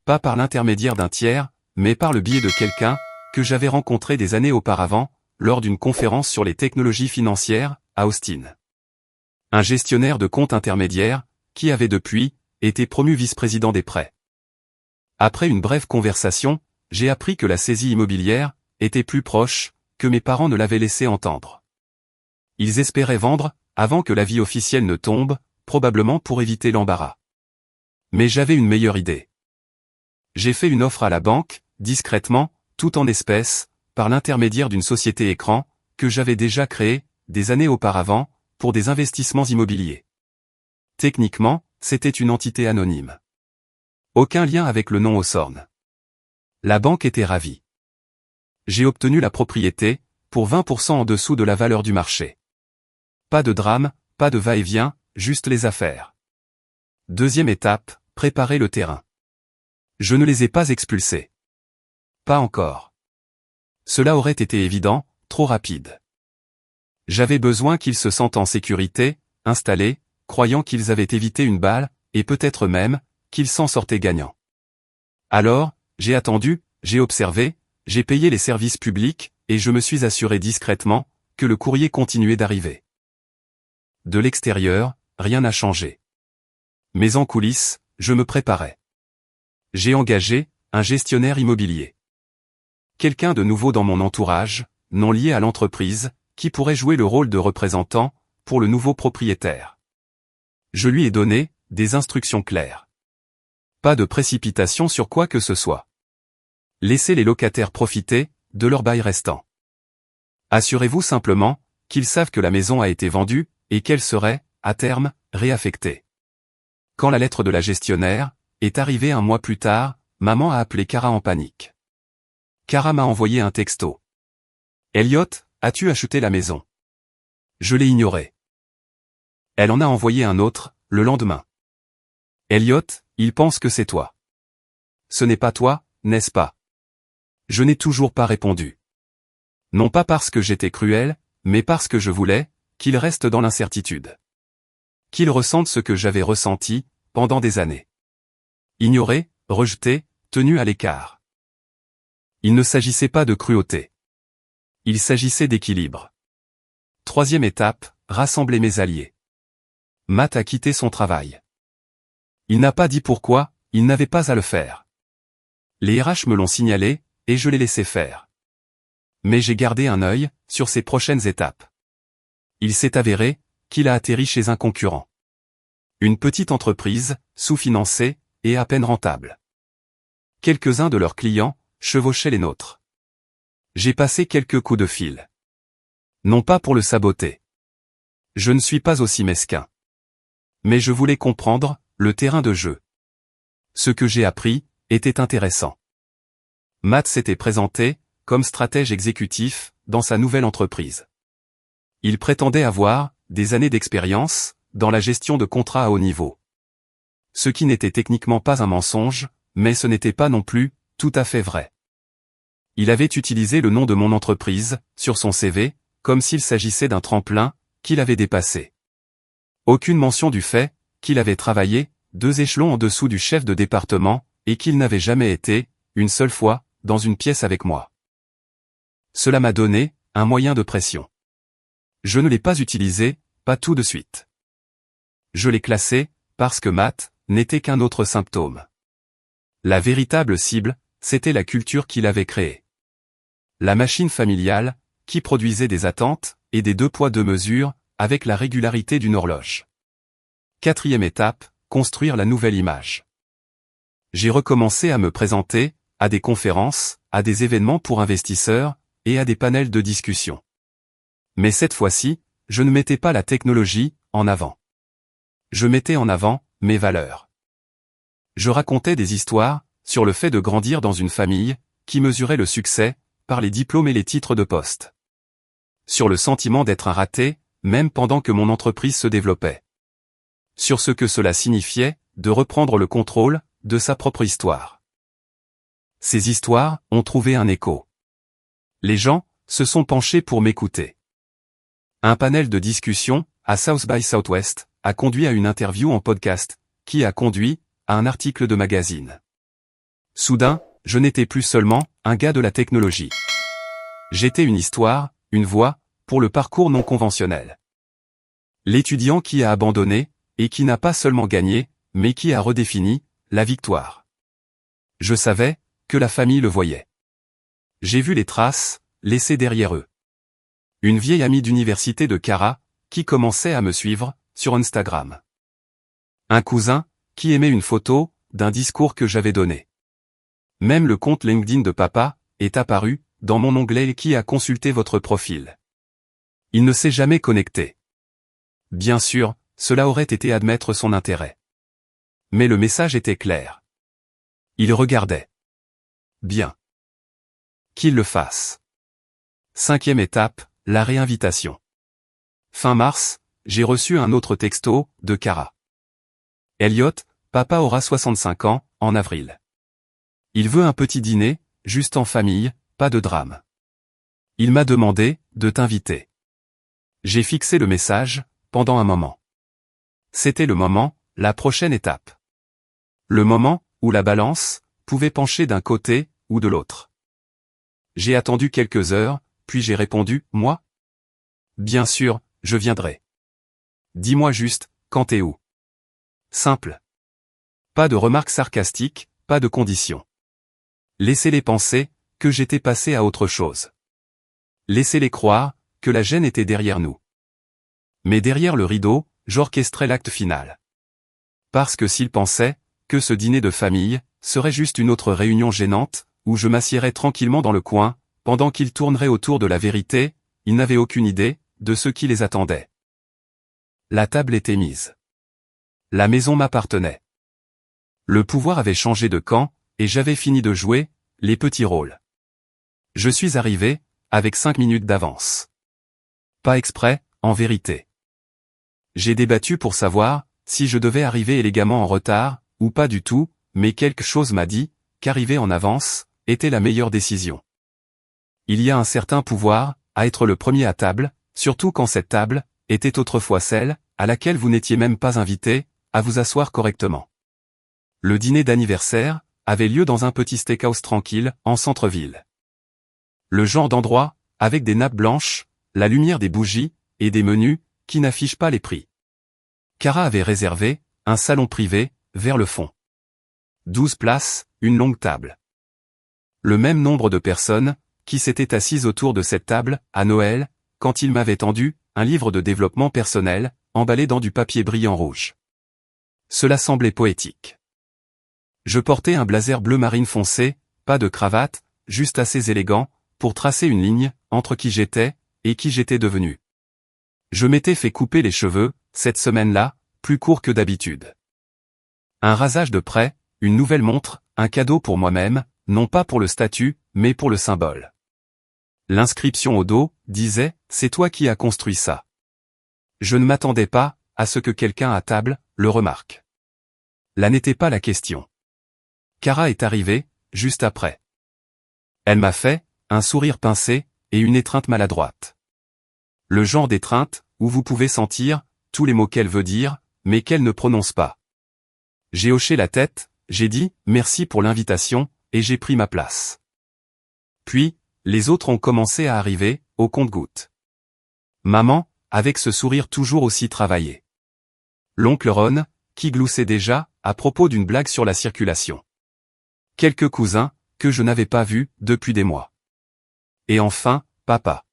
[SPEAKER 1] Pas par l'intermédiaire d'un tiers, mais par le biais de quelqu'un que j'avais rencontré des années auparavant, lors d'une conférence sur les technologies financières, à Austin. Un gestionnaire de compte intermédiaire, qui avait depuis été promu vice-président des prêts. Après une brève conversation, j'ai appris que la saisie immobilière était plus proche que mes parents ne l'avaient laissé entendre. Ils espéraient vendre avant que l'avis officiel ne tombe, probablement pour éviter l'embarras. Mais j'avais une meilleure idée. J'ai fait une offre à la banque, discrètement, tout en espèces, par l'intermédiaire d'une société écran, que j'avais déjà créée, des années auparavant, pour des investissements immobiliers. Techniquement, c'était une entité anonyme. Aucun lien avec le nom Hawthorne. La banque était ravie. J'ai obtenu la propriété, pour 20% en dessous de la valeur du marché. Pas de drame, pas de va-et-vient, juste les affaires. Deuxième étape, préparer le terrain. Je ne les ai pas expulsés. Pas encore. Cela aurait été évident, trop rapide. J'avais besoin qu'ils se sentent en sécurité, installés, croyant qu'ils avaient évité une balle, et peut-être même, qu'ils s'en sortaient gagnants. Alors, j'ai attendu, j'ai observé, j'ai payé les services publics, et je me suis assuré discrètement que le courrier continuait d'arriver. De l'extérieur, rien n'a changé. Mais en coulisses, je me préparais. J'ai engagé un gestionnaire immobilier. Quelqu'un de nouveau dans mon entourage, non lié à l'entreprise, qui pourrait jouer le rôle de représentant pour le nouveau propriétaire. Je lui ai donné des instructions claires. Pas de précipitation sur quoi que ce soit. Laissez les locataires profiter de leur bail restant. Assurez-vous simplement qu'ils savent que la maison a été vendue et qu'elle serait, à terme, réaffectée. Quand la lettre de la gestionnaire est arrivée un mois plus tard, maman a appelé Cara en panique. Cara m'a envoyé un texto. Elliot, as-tu acheté la maison? Je l'ai ignoré. Elle en a envoyé un autre, le lendemain. Elliot, il pense que c'est toi. Ce n'est pas toi, n'est-ce pas? Je n'ai toujours pas répondu. Non pas parce que j'étais cruel, mais parce que je voulais qu'il reste dans l'incertitude. Qu'il ressente ce que j'avais ressenti pendant des années. Ignoré, rejeté, tenu à l'écart. Il ne s'agissait pas de cruauté. Il s'agissait d'équilibre. Troisième étape, rassembler mes alliés. Matt a quitté son travail. Il n'a pas dit pourquoi, il n'avait pas à le faire. Les RH me l'ont signalé, et je l'ai laissé faire. Mais j'ai gardé un œil sur ses prochaines étapes. Il s'est avéré qu'il a atterri chez un concurrent. Une petite entreprise, sous-financée, et à peine rentable. Quelques-uns de leurs clients chevauchaient les nôtres. J'ai passé quelques coups de fil. Non pas pour le saboter. Je ne suis pas aussi mesquin. Mais je voulais comprendre le terrain de jeu. Ce que j'ai appris était intéressant. Matt s'était présenté comme stratège exécutif dans sa nouvelle entreprise. Il prétendait avoir des années d'expérience dans la gestion de contrats à haut niveau. Ce qui n'était techniquement pas un mensonge, mais ce n'était pas non plus tout à fait vrai. Il avait utilisé le nom de mon entreprise sur son CV, comme s'il s'agissait d'un tremplin qu'il avait dépassé. Aucune mention du fait qu'il avait travaillé 2 échelons en dessous du chef de département et qu'il n'avait jamais été, une seule fois, dans une pièce avec moi. Cela m'a donné un moyen de pression. Je ne l'ai pas utilisé, pas tout de suite. Je l'ai classé, parce que Matt n'était qu'un autre symptôme. La véritable cible, c'était la culture qu'il avait créée. La machine familiale, qui produisait des attentes et des 2 poids 2 mesures, avec la régularité d'une horloge. Quatrième étape, construire la nouvelle image. J'ai recommencé à me présenter, à des conférences, à des événements pour investisseurs, et à des panels de discussion. Mais cette fois-ci, je ne mettais pas la technologie en avant. Je mettais en avant mes valeurs. Je racontais des histoires sur le fait de grandir dans une famille qui mesurait le succès par les diplômes et les titres de poste. Sur le sentiment d'être un raté, même pendant que mon entreprise se développait. Sur ce que cela signifiait de reprendre le contrôle de sa propre histoire. Ces histoires ont trouvé un écho. Les gens se sont penchés pour m'écouter. Un panel de discussion à South by Southwest, a conduit à une interview en podcast, qui a conduit à un article de magazine. Soudain, je n'étais plus seulement un gars de la technologie. J'étais une histoire, une voix, pour le parcours non conventionnel. L'étudiant qui a abandonné, et qui n'a pas seulement gagné, mais qui a redéfini la victoire. Je savais que la famille le voyait. J'ai vu les traces laissées derrière eux. Une vieille amie d'université de Cara, qui commençait à me suivre sur Instagram. Un cousin, qui aimait une photo d'un discours que j'avais donné. Même le compte LinkedIn de papa est apparu dans mon onglet qui a consulté votre profil. Il ne s'est jamais connecté. Bien sûr, cela aurait été admettre son intérêt. Mais le message était clair. Il regardait. Bien. Qu'il le fasse. 5e étape, la réinvitation. Fin mars, j'ai reçu un autre texto de Cara. Elliot, papa aura 65 ans, en avril. Il veut un petit dîner, juste en famille, pas de drame. Il m'a demandé de t'inviter. J'ai fixé le message pendant un moment. C'était le moment, la prochaine étape. Le moment où la balance pouvait pencher d'un côté ou de l'autre. J'ai attendu quelques heures, puis j'ai répondu, moi? Bien sûr, je viendrai. Dis-moi juste, quand et où. Simple. Pas de remarques sarcastiques, pas de conditions. Laissez-les penser que j'étais passé à autre chose. Laissez-les croire que la gêne était derrière nous. Mais derrière le rideau, j'orchestrais l'acte final. Parce que s'ils pensaient que ce dîner de famille serait juste une autre réunion gênante, où je m'assiérais tranquillement dans le coin, pendant qu'ils tourneraient autour de la vérité, ils n'avaient aucune idée de ce qui les attendait. La table était mise. La maison m'appartenait. Le pouvoir avait changé de camp, et j'avais fini de jouer les petits rôles. Je suis arrivé avec 5 minutes d'avance. Pas exprès, en vérité. J'ai débattu pour savoir si je devais arriver élégamment en retard, ou pas du tout, mais quelque chose m'a dit qu'arriver en avance était la meilleure décision. Il y a un certain pouvoir à être le premier à table, surtout quand cette table était autrefois celle à laquelle vous n'étiez même pas invité à vous asseoir correctement. Le dîner d'anniversaire avait lieu dans un petit steakhouse tranquille en centre-ville. Le genre d'endroit avec des nappes blanches, la lumière des bougies et des menus qui n'affichent pas les prix. Cara avait réservé un salon privé vers le fond. 12 places, une longue table. Le même nombre de personnes qui s'étaient assises autour de cette table à Noël quand il m'avait tendu un livre de développement personnel emballé dans du papier brillant rouge. Cela semblait poétique. Je portais un blazer bleu marine foncé, pas de cravate, juste assez élégant pour tracer une ligne entre qui j'étais et qui j'étais devenu. Je m'étais fait couper les cheveux, cette semaine-là, plus court que d'habitude. Un rasage de près, une nouvelle montre, un cadeau pour moi-même, non pas pour le statut, mais pour le symbole. L'inscription au dos disait « C'est toi qui as construit ça ». Je ne m'attendais pas à ce que quelqu'un à table le remarque. Là n'était pas la question. Cara est arrivée, juste après. Elle m'a fait un sourire pincé et une étreinte maladroite. Le genre d'étreinte où vous pouvez sentir tous les mots qu'elle veut dire, mais qu'elle ne prononce pas. J'ai hoché la tête, j'ai dit « Merci pour l'invitation » et j'ai pris ma place. Puis, les autres ont commencé à arriver, au compte-gouttes. Maman, avec ce sourire toujours aussi travaillé. L'oncle Ron, qui gloussait déjà, à propos d'une blague sur la circulation. Quelques cousins, que je n'avais pas vus depuis des mois. Et enfin, papa.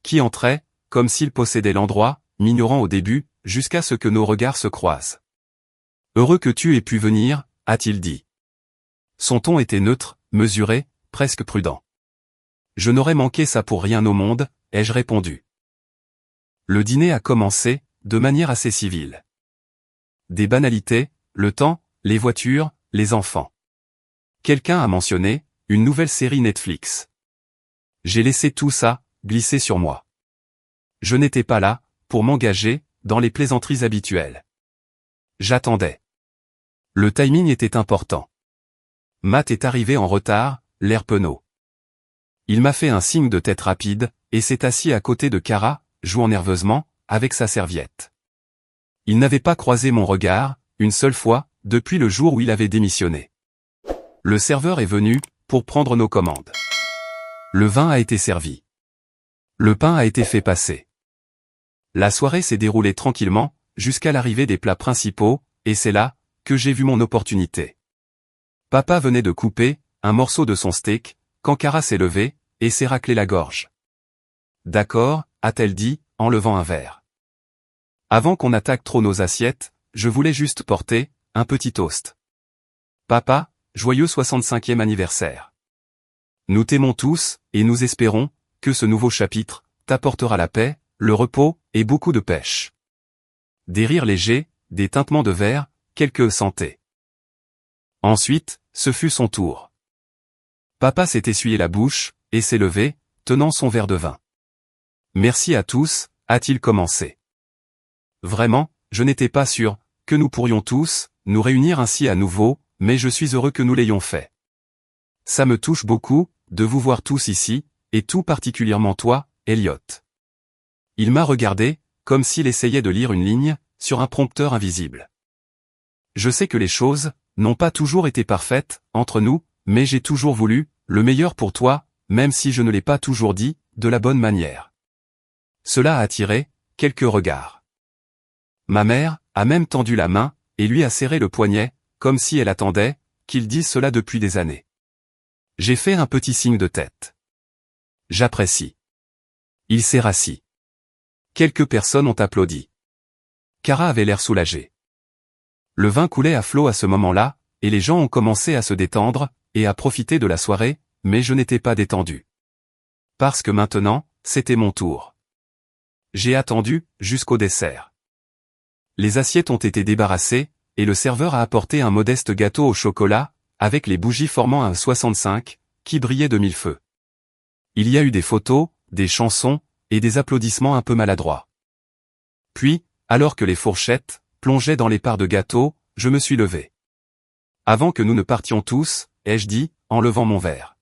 [SPEAKER 1] Qui entrait, comme s'il possédait l'endroit, m'ignorant au début, jusqu'à ce que nos regards se croisent. Heureux que tu aies pu venir, a-t-il dit. Son ton était neutre, mesuré, presque prudent. Je n'aurais manqué ça pour rien au monde, ai-je répondu. Le dîner a commencé, de manière assez civile. Des banalités, le temps, les voitures, les enfants. Quelqu'un a mentionné une nouvelle série Netflix. J'ai laissé tout ça glisser sur moi. Je n'étais pas là pour m'engager dans les plaisanteries habituelles. J'attendais. Le timing était important. Matt est arrivé en retard, l'air penaud. Il m'a fait un signe de tête rapide, et s'est assis à côté de Cara, jouant nerveusement avec sa serviette. Il n'avait pas croisé mon regard, une seule fois, depuis le jour où il avait démissionné. Le serveur est venu, pour prendre nos commandes. Le vin a été servi. Le pain a été fait passer. La soirée s'est déroulée tranquillement, jusqu'à l'arrivée des plats principaux, et c'est là, que j'ai vu mon opportunité. Papa venait de couper un morceau de son steak, quand Cara s'est levée, et s'est raclé la gorge. D'accord, a-t-elle dit, en levant un verre. Avant qu'on attaque trop nos assiettes, je voulais juste porter un petit toast. Papa, joyeux 65e anniversaire. Nous t'aimons tous, et nous espérons que ce nouveau chapitre t'apportera la paix, le repos, et beaucoup de pêche. Des rires légers, des tintements de verre, quelques santé. Ensuite, ce fut son tour. Papa s'est essuyé la bouche, et s'est levé, tenant son verre de vin. Merci à tous, a-t-il commencé. Vraiment, je n'étais pas sûr que nous pourrions tous nous réunir ainsi à nouveau, mais je suis heureux que nous l'ayons fait. Ça me touche beaucoup de vous voir tous ici, et tout particulièrement toi, Elliot. Il m'a regardé, comme s'il essayait de lire une ligne sur un prompteur invisible. Je sais que les choses n'ont pas toujours été parfaites entre nous, mais j'ai toujours voulu le meilleur pour toi, même si je ne l'ai pas toujours dit de la bonne manière. Cela a attiré quelques regards. Ma mère a même tendu la main et lui a serré le poignet, comme si elle attendait qu'il dise cela depuis des années. J'ai fait un petit signe de tête. J'apprécie. Il s'est rassis. Quelques personnes ont applaudi. Cara avait l'air soulagée. Le vin coulait à flot à ce moment-là, et les gens ont commencé à se détendre et à profiter de la soirée, mais je n'étais pas détendu. Parce que maintenant, c'était mon tour. J'ai attendu jusqu'au dessert. Les assiettes ont été débarrassées, et le serveur a apporté un modeste gâteau au chocolat, avec les bougies formant un 65, qui brillait de mille feux. Il y a eu des photos, des chansons, et des applaudissements un peu maladroits. Puis, alors que les fourchettes plongeaient dans les parts de gâteau, je me suis levé. Avant que nous ne partions tous, ai-je dit, en levant mon verre.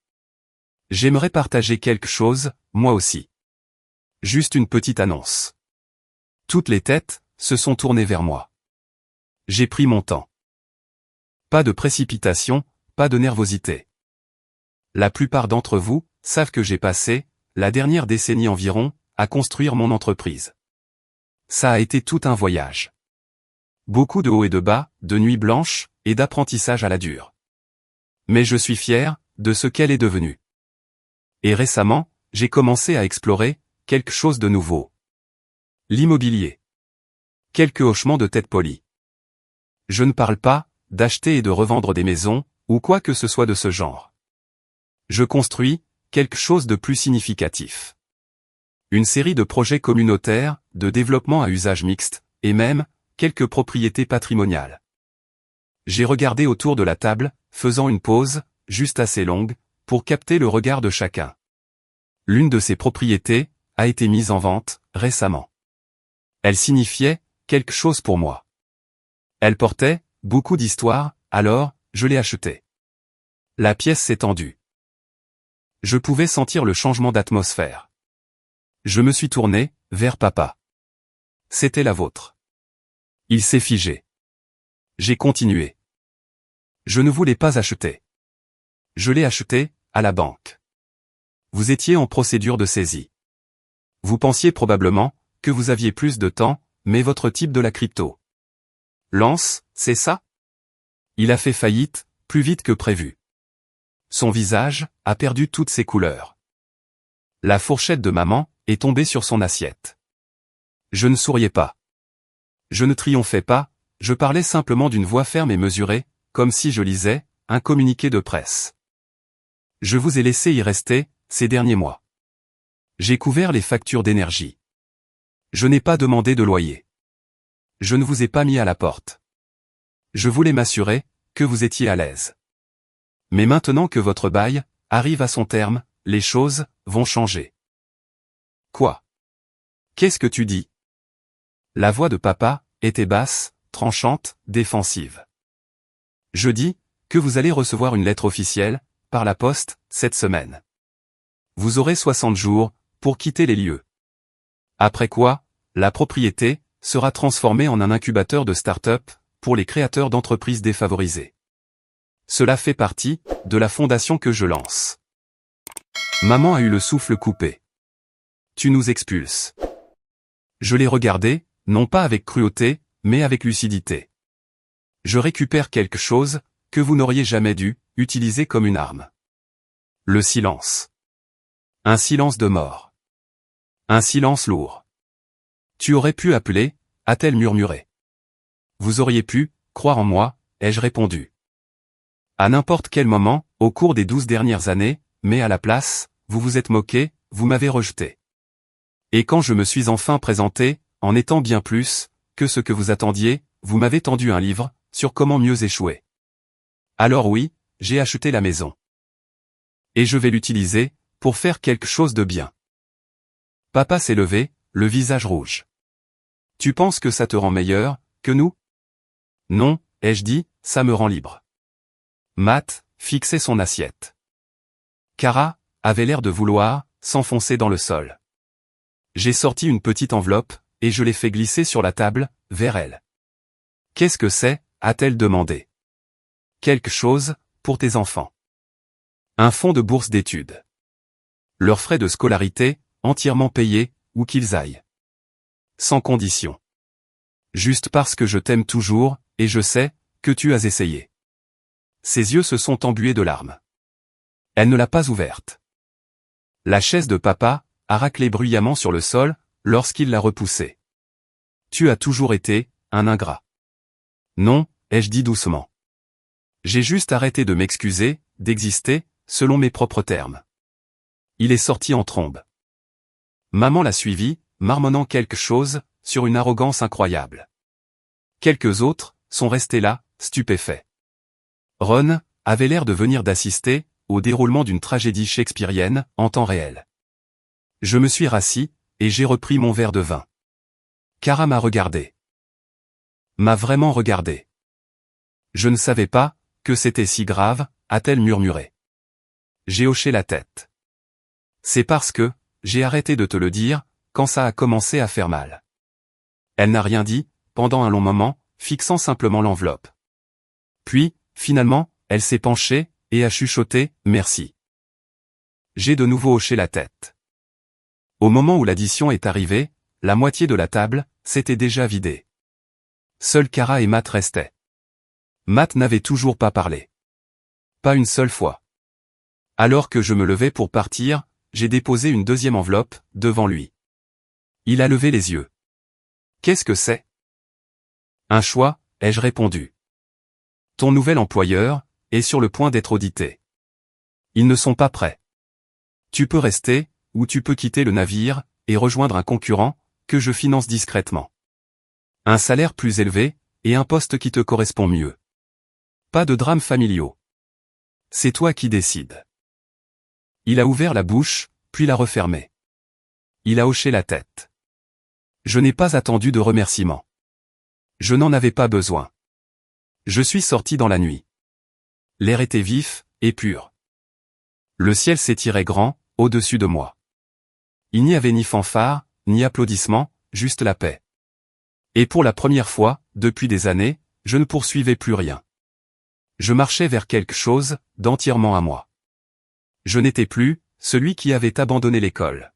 [SPEAKER 1] J'aimerais partager quelque chose, moi aussi. Juste une petite annonce. Toutes les têtes se sont tournées vers moi. J'ai pris mon temps. Pas de précipitation, pas de nervosité. La plupart d'entre vous savent que j'ai passé, la dernière décennie environ, à construire mon entreprise. Ça a été tout un voyage. Beaucoup de hauts et de bas, de nuits blanches, et d'apprentissage à la dure. Mais je suis fier de ce qu'elle est devenue. Et récemment, j'ai commencé à explorer quelque chose de nouveau. L'immobilier. Quelques hochements de tête polis. Je ne parle pas d'acheter et de revendre des maisons, ou quoi que ce soit de ce genre. Je construis quelque chose de plus significatif. Une série de projets communautaires, de développement à usage mixte, et même, quelques propriétés patrimoniales. J'ai regardé autour de la table, faisant une pause, juste assez longue, pour capter le regard de chacun. L'une de ces propriétés a été mise en vente, récemment. Elle signifiait quelque chose pour moi. Elle portait beaucoup d'histoire, alors, je l'ai achetée. La pièce s'est tendue. Je pouvais sentir le changement d'atmosphère. Je me suis tourné vers papa. C'était la vôtre. Il s'est figé. J'ai continué. Je ne voulais pas acheter. Je l'ai acheté à la banque. Vous étiez en procédure de saisie. Vous pensiez probablement que vous aviez plus de temps, mais votre type de la crypto. Lance, c'est ça? Il a fait faillite, plus vite que prévu. Son visage a perdu toutes ses couleurs. La fourchette de maman est tombée sur son assiette. Je ne souriais pas. Je ne triomphais pas, je parlais simplement d'une voix ferme et mesurée, comme si je lisais un communiqué de presse. Je vous ai laissé y rester, ces derniers mois. J'ai couvert les factures d'énergie. Je n'ai pas demandé de loyer. Je ne vous ai pas mis à la porte. Je voulais m'assurer que vous étiez à l'aise. Mais maintenant que votre bail arrive à son terme, les choses vont changer. Quoi? Qu'est-ce que tu dis? La voix de papa était basse, tranchante, défensive. Je dis que vous allez recevoir une lettre officielle, par la poste, cette semaine. Vous aurez 60 jours pour quitter les lieux. Après quoi, la propriété, sera transformée en un incubateur de start-up pour les créateurs d'entreprises défavorisées. Cela fait partie de la fondation que je lance. Maman a eu le souffle coupé. Tu nous expulses. Je l'ai regardé, non pas avec cruauté, mais avec lucidité. Je récupère quelque chose que vous n'auriez jamais dû utiliser comme une arme. Le silence. Un silence de mort. Un silence lourd. Tu aurais pu appeler, a-t-elle murmuré. Vous auriez pu croire en moi, ai-je répondu. À n'importe quel moment, au cours des 12 dernières années, mais à la place, vous vous êtes moqué, vous m'avez rejeté. Et quand je me suis enfin présenté, en étant bien plus que ce que vous attendiez, vous m'avez tendu un livre sur comment mieux échouer. Alors oui, j'ai acheté la maison. Et je vais l'utiliser pour faire quelque chose de bien. Papa s'est levé, le visage rouge. Tu penses que ça te rend meilleur que nous? Non, ai-je dit, ça me rend libre. Matt fixait son assiette. Kara avait l'air de vouloir s'enfoncer dans le sol. J'ai sorti une petite enveloppe, et je l'ai fait glisser sur la table, vers elle. Qu'est-ce que c'est? A-t-elle demandé. Quelque chose, pour tes enfants. Un fonds de bourse d'études. Leurs frais de scolarité, entièrement payés, où qu'ils aillent. Sans condition. Juste parce que je t'aime toujours, et je sais que tu as essayé. Ses yeux se sont embués de larmes. Elle ne l'a pas ouverte. La chaise de papa a raclé bruyamment sur le sol lorsqu'il l'a repoussée. Tu as toujours été un ingrat. Non, ai-je dit doucement. J'ai juste arrêté de m'excuser, d'exister, selon mes propres termes. Il est sorti en trombe. Maman l'a suivi, marmonnant quelque chose, sur une arrogance incroyable. Quelques autres sont restés là, stupéfaits. Ron avait l'air de venir d'assister au déroulement d'une tragédie shakespearienne en temps réel. Je me suis rassis, et j'ai repris mon verre de vin. Kara m'a regardé. M'a vraiment regardé. Je ne savais pas que c'était si grave, a-t-elle murmuré. J'ai hoché la tête. C'est parce que j'ai arrêté de te le dire quand ça a commencé à faire mal. Elle n'a rien dit, pendant un long moment, fixant simplement l'enveloppe. Puis, finalement, elle s'est penchée, et a chuchoté, « Merci ». J'ai de nouveau hoché la tête. Au moment où l'addition est arrivée, la moitié de la table s'était déjà vidée. Seuls Kara et Matt restaient. Matt n'avait toujours pas parlé. Pas une seule fois. Alors que je me levais pour partir, j'ai déposé une deuxième enveloppe devant lui. Il a levé les yeux. Qu'est-ce que c'est? Un choix, ai-je répondu. Ton nouvel employeur est sur le point d'être audité. Ils ne sont pas prêts. Tu peux rester, ou tu peux quitter le navire et rejoindre un concurrent que je finance discrètement. Un salaire plus élevé et un poste qui te correspond mieux. Pas de drames familiaux. C'est toi qui décides. Il a ouvert la bouche, puis l'a refermée. Il a hoché la tête. Je n'ai pas attendu de remerciements. Je n'en avais pas besoin. Je suis sorti dans la nuit. L'air était vif et pur. Le ciel s'étirait grand, au-dessus de moi. Il n'y avait ni fanfare, ni applaudissements, juste la paix. Et pour la première fois, depuis des années, je ne poursuivais plus rien. Je marchais vers quelque chose d'entièrement à moi. Je n'étais plus celui qui avait abandonné l'école.